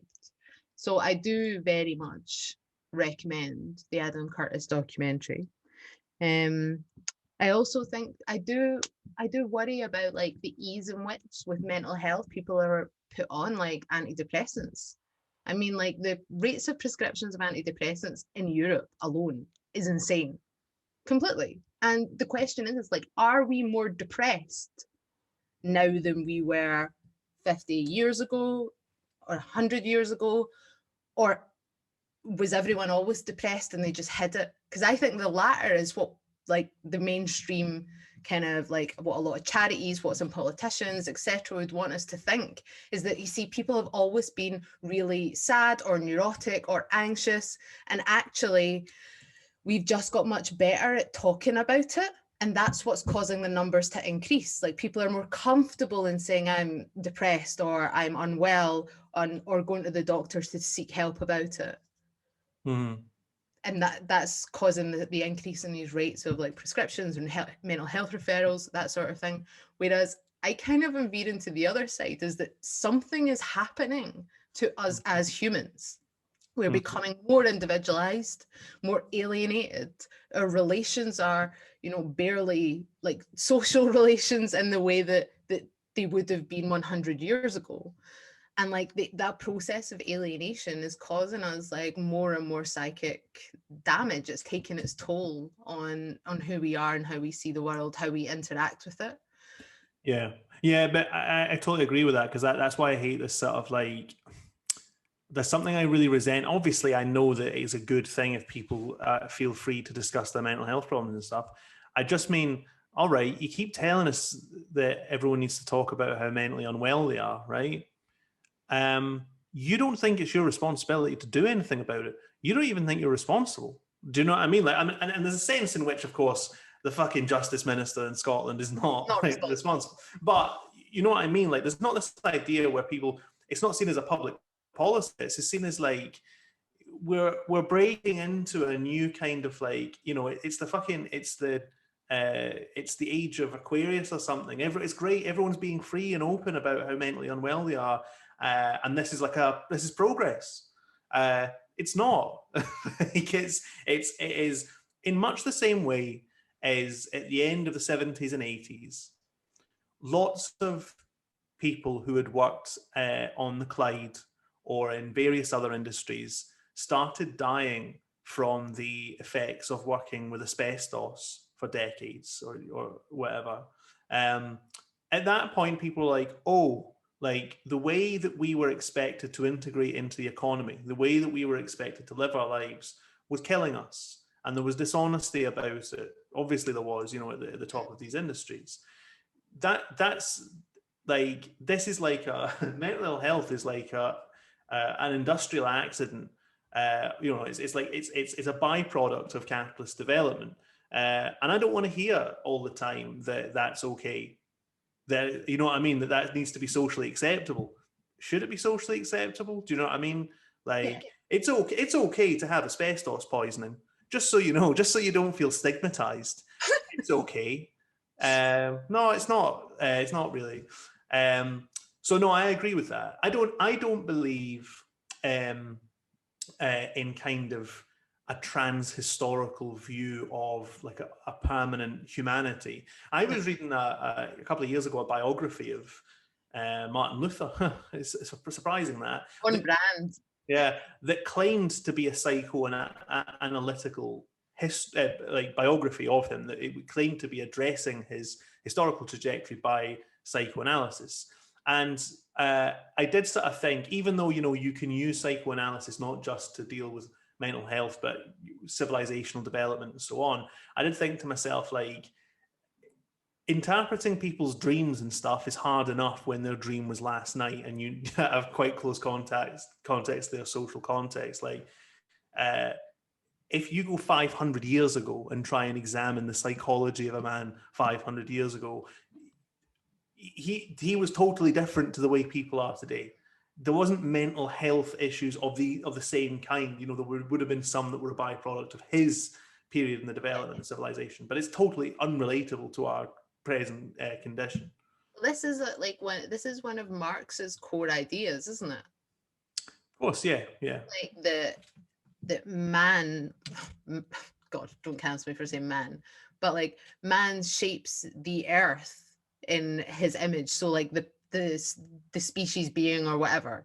So I do very much recommend the Adam Curtis documentary. I also think I do worry about like the ease in which with mental health people are put on like antidepressants. I mean, like the rates of prescriptions of antidepressants in Europe alone is insane, completely. And the question is like, are we more depressed now than we were 50 years ago or 100 years ago? Or was everyone always depressed and they just hid it? Because I think the latter is what like the mainstream kind of like what a lot of charities, what some politicians, etc., would want us to think, is that you see people have always been really sad or neurotic or anxious, and actually we've just got much better at talking about it. And that's what's causing the numbers to increase. Like people are more comfortable in saying I'm depressed or I'm unwell or going to the doctors to seek help about it. Mm-hmm. And that's causing the increase in these rates of like prescriptions and mental health referrals, that sort of thing. Whereas I kind of am veering to the other side, is that something is happening to us as humans. We're becoming more individualized, more alienated. Our relations are, you know, barely like social relations in the way that they would have been 100 years ago. And like that process of alienation is causing us like more and more psychic damage. It's taking its toll on who we are and how we see the world, how we interact with it. Yeah, but I totally agree with that, because that's why I hate this sort of like, there's something I really resent. Obviously, I know that it's a good thing if people feel free to discuss their mental health problems and stuff. I just mean, all right, you keep telling us that everyone needs to talk about how mentally unwell they are, right? You don't think it's your responsibility to do anything about it. You don't even think you're responsible. Do you know what I mean? Like, and there's a sense in which, of course, the fucking justice minister in Scotland is not like, responsible. But you know what I mean? Like, there's not this idea where people, it's not seen as a public policy. It's seen as like, we're breaking into a new kind of like, you know, it's the age of Aquarius or something. It's great. Everyone's being free and open about how mentally unwell they are. And this is progress. It's not. it is in much the same way as at the end of the 70s and 80s, lots of people who had worked on the Clyde or in various other industries started dying from the effects of working with asbestos for decades or whatever. At that point, people were like, oh, like the way that we were expected to integrate into the economy, the way that we were expected to live our lives was killing us. And there was dishonesty about it. Obviously there was, you know, at the top of these industries. That's like, this is like mental health is like an industrial accident. You know, it's a byproduct of capitalist development. And I don't want to hear all the time that that's okay. That, you know what I mean, that needs to be socially acceptable. Should it be socially acceptable? Do you know what I mean? Like, it's okay to have asbestos poisoning, just so you know, just so you don't feel stigmatized. It's okay. No, it's not. It's not really. So no, I agree with that. I don't believe in kind of a trans-historical view of like a permanent humanity. I was reading a couple of years ago a biography of Martin Luther. It's surprising that. On brand. Yeah, that claimed to be a psychoanalytical like biography of him, that it claimed to be addressing his historical trajectory by psychoanalysis. And I did sort of think, even though, you know, you can use psychoanalysis not just to deal with mental health, but civilizational development and so on, I did think to myself, like, interpreting people's dreams and stuff is hard enough when their dream was last night and you have quite close context their social context. Like, if you go 500 years ago and try and examine the psychology of a man 500 years ago, he was totally different to the way people are today. There wasn't mental health issues of the same kind. You know, there would have been some that were a byproduct of his period in the development of civilization, but it's totally unrelatable to our present condition. This is this is one of Marx's core ideas, isn't it? Of course, yeah. Like the man, God, don't cancel me for saying man, but like man shapes the earth in his image. So like the species being or whatever,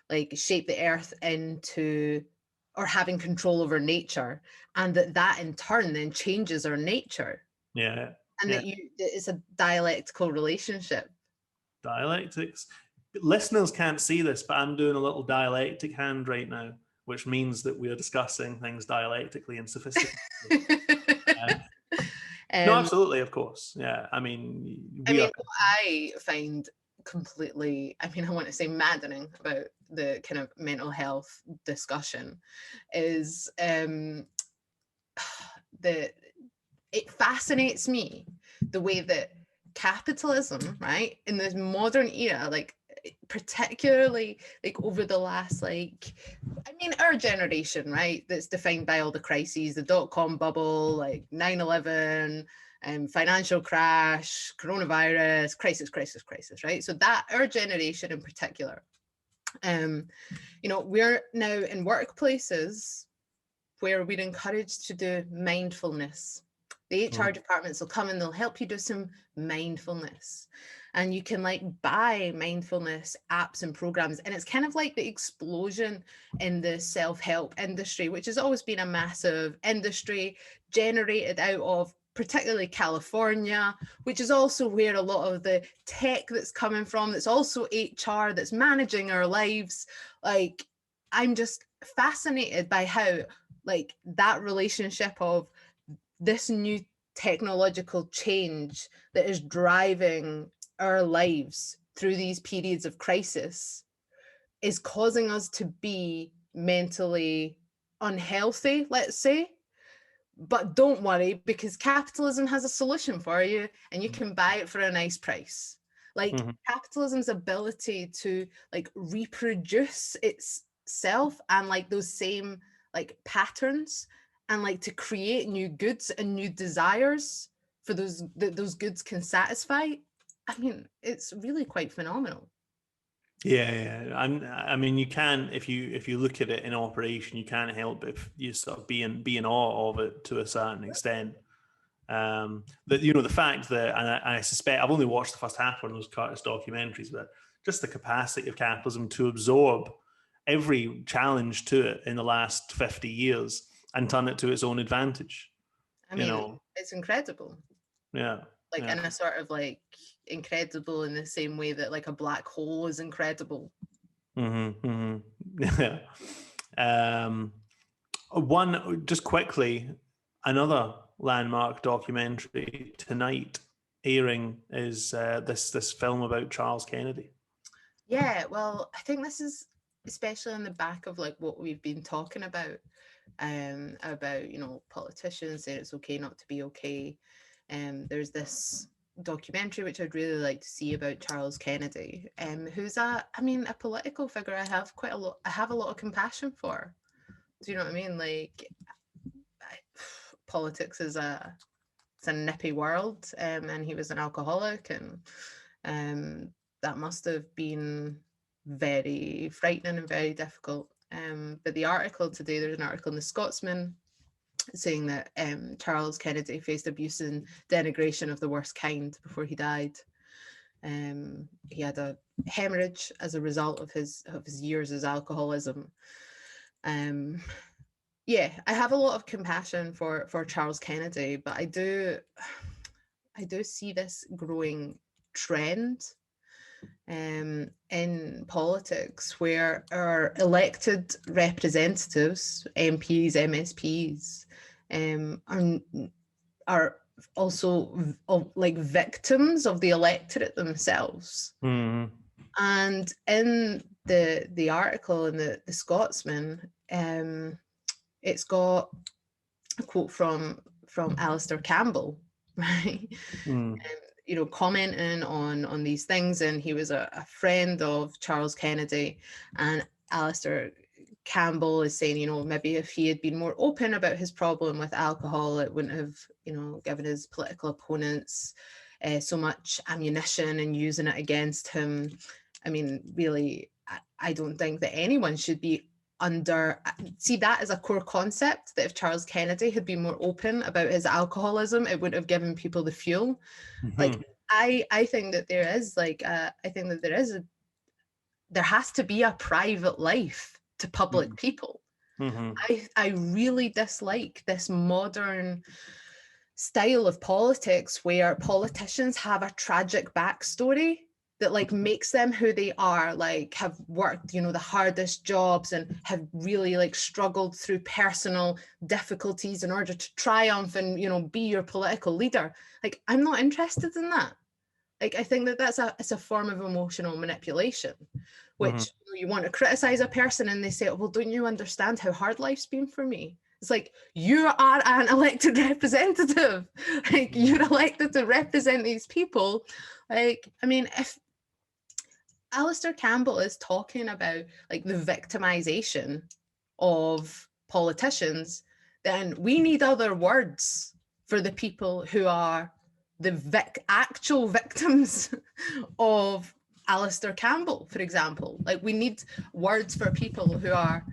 like shape the earth into or having control over nature, and that in turn then changes our nature. Yeah. And that it's a dialectical relationship. Dialectics. Listeners can't see this, but I'm doing a little dialectic hand right now, which means that we are discussing things dialectically and sophisticatedly. No, absolutely, of course. Yeah, I mean, what I find completely, I want to say maddening about the kind of mental health discussion is it fascinates me the way that capitalism, right, in this modern era, like particularly like over the last our generation, right, that's defined by all the crises, the dot-com bubble, like 9/11, financial crash, coronavirus, crisis, right? So that our generation in particular, we're now in workplaces where we're encouraged to do mindfulness. The HR departments will come and they'll help you do some mindfulness. And you can buy mindfulness apps and programs. And it's kind of like the explosion in the self-help industry, which has always been a massive industry generated out of particularly California, which is also where a lot of the tech that's coming from, that's also HR, that's managing our lives. I'm just fascinated by how that relationship of this new technological change that is driving our lives through these periods of crisis is causing us to be mentally unhealthy, let's say. But don't worry, because capitalism has a solution for you and you can buy it for a nice price. Capitalism's ability to reproduce itself and those same patterns and to create new goods and new desires for those goods can satisfy. It's really quite phenomenal. Yeah. You can, if you look at it in operation, you can't help if you sort of be in awe of it to a certain extent. The fact that, and I suspect I've only watched the first half of those Curtis documentaries, but just the capacity of capitalism to absorb every challenge to it in the last 50 years and turn it to its own advantage. It's incredible. Yeah. In a sort of incredible in the same way that a black hole is incredible. Yeah. One, just quickly, another landmark documentary tonight airing is this film about Charles Kennedy. Yeah, well, I think this is especially on the back of what we've been talking about politicians saying it's okay not to be okay. There's this documentary which I'd really like to see about Charles Kennedy, who's a political figure I have a lot of compassion for. Do you know what I mean? Politics is it's a nippy world, and he was an alcoholic, and that must have been very frightening and very difficult. But the article today, there's an article in the Scotsman saying that Charles Kennedy faced abuse and denigration of the worst kind before he died. He had a hemorrhage as a result of his years as alcoholism. Yeah, I have a lot of compassion for Charles Kennedy, but I do see this growing trend in politics where our elected representatives, MPs, MSPs, are also victims of the electorate themselves. And in the article in the Scotsman, it's got a quote from Alistair Campbell, right? Commenting on these things, and he was a friend of Charles Kennedy, and Alistair Campbell is saying, maybe if he had been more open about his problem with alcohol, it wouldn't have, given his political opponents so much ammunition and using it against him. I mean, really, I don't think that anyone should be see that as a core concept, that if Charles Kennedy had been more open about his alcoholism, it would have given people the fuel. Like, I think that there is there has to be a private life to public people. I really dislike this modern style of politics where politicians have a tragic backstory that like makes them who they are, like have worked, the hardest jobs and have really like struggled through personal difficulties in order to triumph and, be your political leader. Like, I'm not interested in that. Like, I think that it's a form of emotional manipulation, which you want to criticize a person and they say, well, don't you understand how hard life's been for me? It's like, you are an elected representative. Like, you're elected to represent these people. Like, I mean, if Alistair Campbell is talking about like the victimization of politicians, then we need other words for the people who are the actual victims of Alistair Campbell, for example. Like, we need words for people who are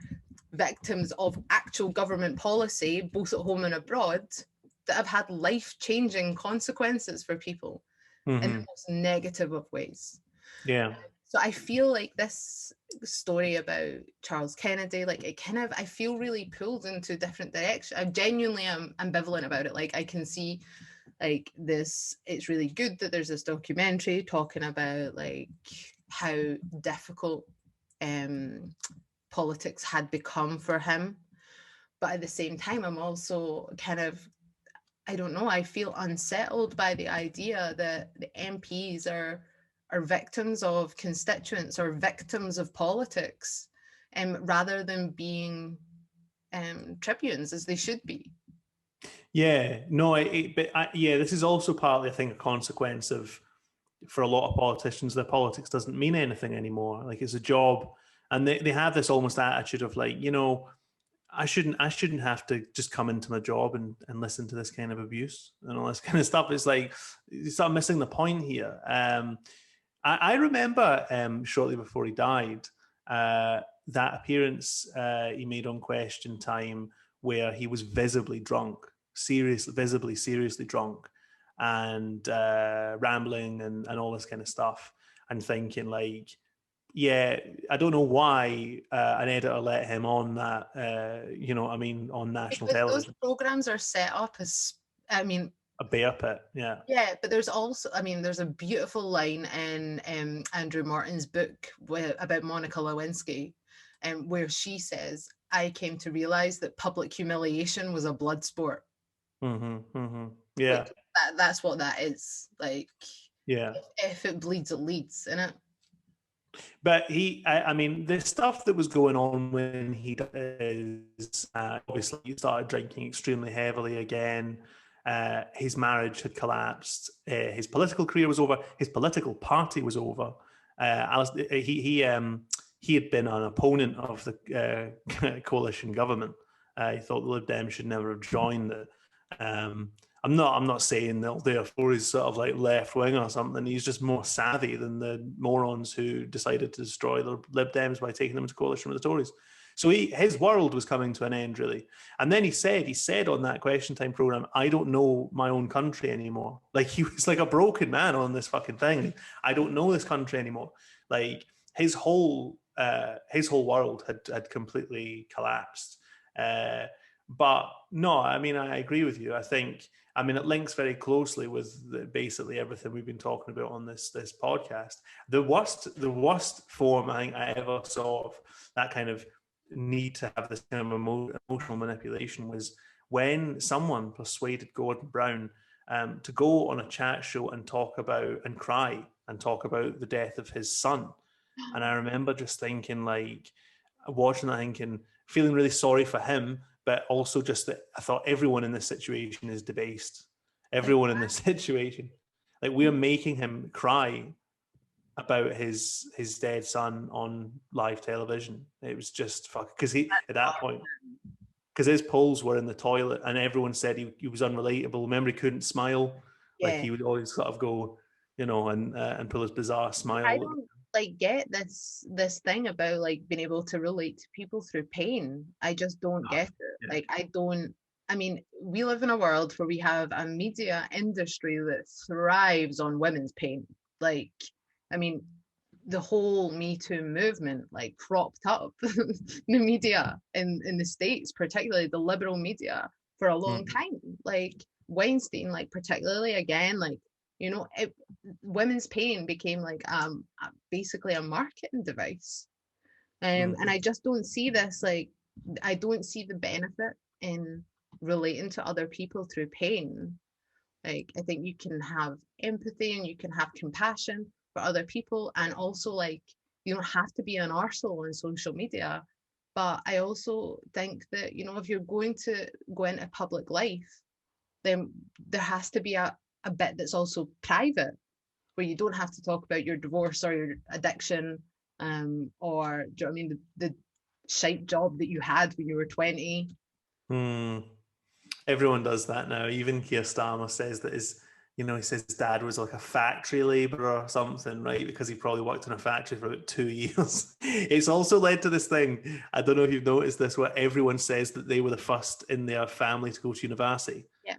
victims of actual government policy, both at home and abroad, that have had life-changing consequences for people in the most negative of ways. Yeah. So I feel like this story about Charles Kennedy, like, it kind of, I feel really pulled into different directions. I genuinely am ambivalent about it. Like, I can see like this, it's really good that there's this documentary talking about like how difficult politics had become for him. But at the same time, I'm also kind of, I don't know, I feel unsettled by the idea that the MPs are victims of constituents or victims of politics, rather than being tribunes as they should be. Yeah, no, this is also partly, I think, a consequence of, for a lot of politicians, their politics doesn't mean anything anymore. Like, it's a job, and they have this almost attitude of like, I shouldn't have to just come into my job and listen to this kind of abuse and all this kind of stuff. It's like, you start missing the point here. I remember shortly before he died, that appearance he made on Question Time where he was visibly drunk, visibly seriously drunk, and rambling and all this kind of stuff, and thinking like, yeah, I don't know why an editor let him on that, on national television. Those programs are set up as, I mean, a bear pit, yeah. Yeah, but there's also, I mean, there's a beautiful line in Andrew Martin's book about Monica Lewinsky, where she says, I came to realize that public humiliation was a blood sport. Yeah. Like, that's what that is. Like, yeah, if it bleeds, it leads, innit? But I mean, the stuff that was going on when he is obviously he started drinking extremely heavily again. His marriage had collapsed. His political career was over. His political party was over. He had been an opponent of the coalition government. He thought the Lib Dems should never have joined it. I'm not saying that therefore he's sort of like left wing or something. He's just more savvy than the morons who decided to destroy the Lib Dems by taking them into coalition with the Tories. So his world was coming to an end, really. And then he said on that Question Time program, I don't know my own country anymore. Like, he was like a broken man on this fucking thing. I don't know this country anymore. Like, his whole world had completely collapsed. But no, I mean, I agree with you. I think, I mean, it links very closely with basically everything we've been talking about on this podcast. The worst form I think I ever saw of that kind of need to have this kind of emotional manipulation was when someone persuaded Gordon Brown to go on a chat show and talk about and cry and talk about the death of his son. And I remember just thinking, like, watching that, thinking, feeling really sorry for him, but also just that I thought everyone in this situation is debased. Everyone in this situation, like, we are making him cry about his dead son on live television. It was just fuck, because he at that point, because his polls were in the toilet and everyone said he was unrelatable. Remember, he couldn't smile. Like he would always sort of go, you know, and pull his bizarre smile. I don't like get this thing about like being able to relate to people through pain. I just don't get it. Like I don't. I mean, we live in a world where we have a media industry that thrives on women's pain. Like, I mean, the whole Me Too movement like propped up the media in the States, particularly the liberal media, for a long time. Like Weinstein, like particularly again, like, you know, women's pain became like basically a marketing device. And I just don't see this, like, I don't see the benefit in relating to other people through pain. Like, I think you can have empathy and you can have compassion for other people, and also like you don't have to be an arsehole on social media. But I also think that, you know, if you're going to go into public life, then there has to be a bit that's also private, where you don't have to talk about your divorce or your addiction, or do you know what I mean, the shite job that you had when you were 20. Everyone does that now. Even Keir Starmer says that his, you know, he says his dad was like a factory labourer or something, right? Because he probably worked in a factory for about 2 years. It's also led to this thing, I don't know if you've noticed this, where everyone says that they were the first in their family to go to university. Yeah.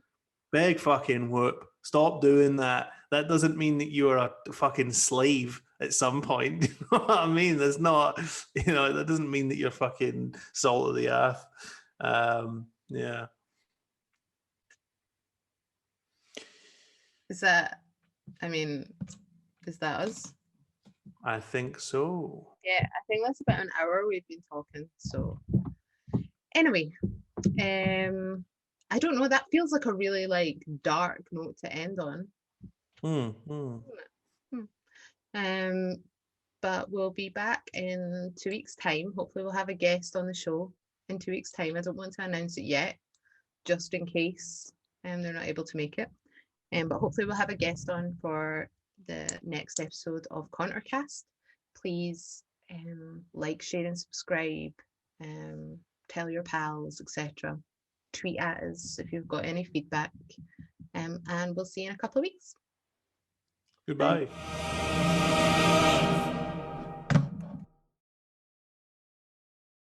Big fucking whoop. Stop doing that. That doesn't mean that you're a fucking slave at some point. You know what I mean? There's not, you know, that doesn't mean that you're fucking salt of the earth. Yeah. Is that, I mean, is that us? I think so. Yeah, I think that's about an hour we've been talking. So anyway, I don't know, that feels like a really like dark note to end on. But we'll be back in 2 weeks' time. Hopefully we'll have a guest on the show in 2 weeks' time. I don't want to announce it yet, just in case they're not able to make it. But hopefully we'll have a guest on for the next episode of Contercast. Please like, share and subscribe. Tell your pals, etc. Tweet at us if you've got any feedback. And we'll see you in a couple of weeks. Goodbye. Bye.